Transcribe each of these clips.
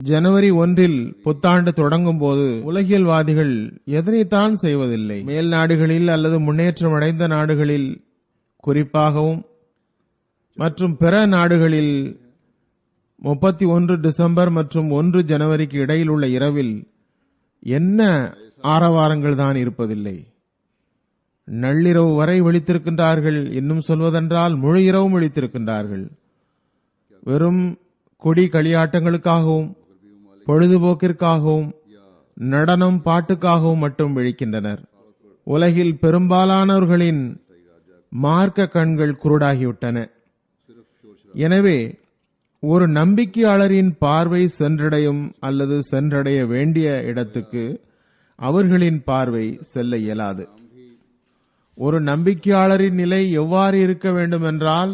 ஜனவரி 1 புத்தாண்டு தொடங்கும் போது உலகியல்வாதிகள் எதனைத்தான் செய்வதில்லை. மேல் நாடுகளில் அல்லது முன்னேற்றம் அடைந்த நாடுகளில் குறிப்பாகவும் மற்றும் பிற நாடுகளில் 31 டிசம்பர் மற்றும் 1 ஜனவரிக்கு இடையில் உள்ள இரவில் என்ன ஆரவாரங்கள் தான் இருப்பதில்லை. நள்ளிரவு வரை விழித்திருக்கின்றார்கள். இன்னும் சொல்வதென்றால் முழு இரவும் விழித்திருக்கின்றார்கள். வெறும் கொடி களியாட்டங்களுக்காகவும் பொழுதுபோக்கிற்காகவும் நடனம் பாட்டுக்காகவும் மட்டும் விழிக்கின்றனர். உலகில் பெரும்பாலானவர்களின் மார்க்க கண்கள் குருடாகிவிட்டன. எனவே ஒரு நம்பிக்கையாளரின் பார்வை சென்றடையும் அல்லது சென்றடைய வேண்டிய இடத்துக்கு அவர்களின் பார்வை செல்ல இயலாது. ஒரு நம்பிக்கையாளரின் நிலை எவ்வாறு இருக்க வேண்டும் என்றால்,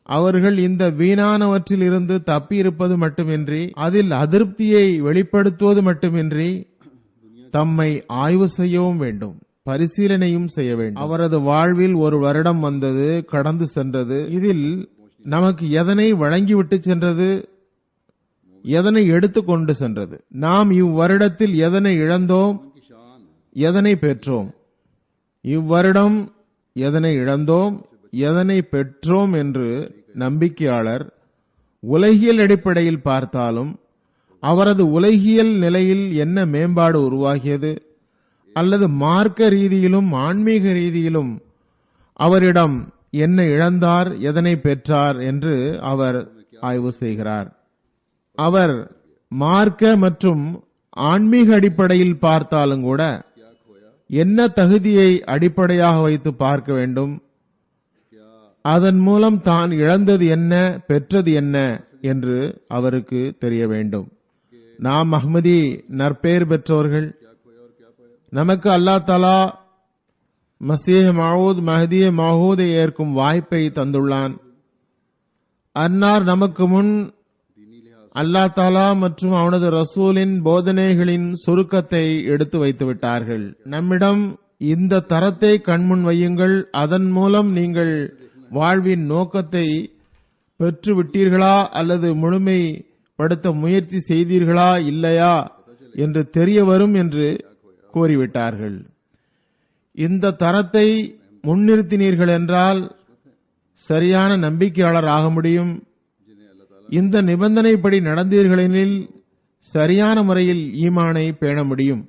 அவர்கள் இந்த வீணானவற்றில் இருந்து தப்பியிருப்பது மட்டுமின்றி அதில் அதிருப்தியை வெளிப்படுத்துவது மட்டுமின்றி தம்மை ஆய்வு செய்யவும் வேண்டும், பரிசீலனையும் செய்ய வேண்டும். அவரது வாழ்வில் ஒரு வருடம் வந்தது, கடந்து சென்றது. இதில் நமக்கு எதனை வழங்கிவிட்டு சென்றது, எதனை எடுத்துக்கொண்டு சென்றது? நாம் இவ்வருடத்தில் எதனை இழந்தோம், எதனை பெற்றோம்? இவ்வருடம் எதனை இழந்தோம், எதனை பெற்றோம் என்று நம்பிக்கையாளர் உலகியல் அடிப்படையில் பார்த்தாலும் அவரது உலகியல் நிலையில் என்ன மேம்பாடு உருவாகியது அல்லது மார்க்க ரீதியிலும் ஆன்மீக ரீதியிலும் அவரிடம் என்ன இழந்தார், எதனை பெற்றார் என்று அவர் ஆய்வு செய்கிறார். அவர் மார்க்க மற்றும் ஆன்மீக அடிப்படையில் பார்த்தாலும் கூட என்ன தகுதியை அடிப்படையாக வைத்து பார்க்க வேண்டும், அதன் மூலம் தான் இழந்தது என்ன, பெற்றது என்ன என்று அவருக்கு தெரிய வேண்டும். நாம் அஹ்மதி நற்பெயர் பெற்றவர்கள். நமக்கு அல்லாஹ் தஆலா மஸீஹ் மவ்ஊத் மஹ்தி மவ்ஊதை ஏற்கும் வாய்ப்பை தந்துள்ளான். அன்னார் நமக்கு முன் அல்லாஹ் தஆலா மற்றும் அவனது ரசூலின் போதனைகளின் சுருக்கத்தை எடுத்து வைத்து விட்டார்கள். நம்மிடம் இந்த தரத்தை கண்முன் வையுங்கள், அதன் மூலம் நீங்கள் வாழ்வின் நோக்கத்தை பெற்று விட்டீர்களா அல்லது முழுமைப்படுத்த முயற்சி செய்தீர்களா இல்லையா என்று தெரிய வரும் என்று கூறிவிட்டார்கள். இந்த தரத்தை முன்னிறுத்தினீர்கள் என்றால் சரியான நம்பிக்கையாளர் ஆக முடியும். இந்த நிபந்தனைப்படி நடந்தீர்களெனில் சரியான முறையில் ஈமானை பேண முடியும்.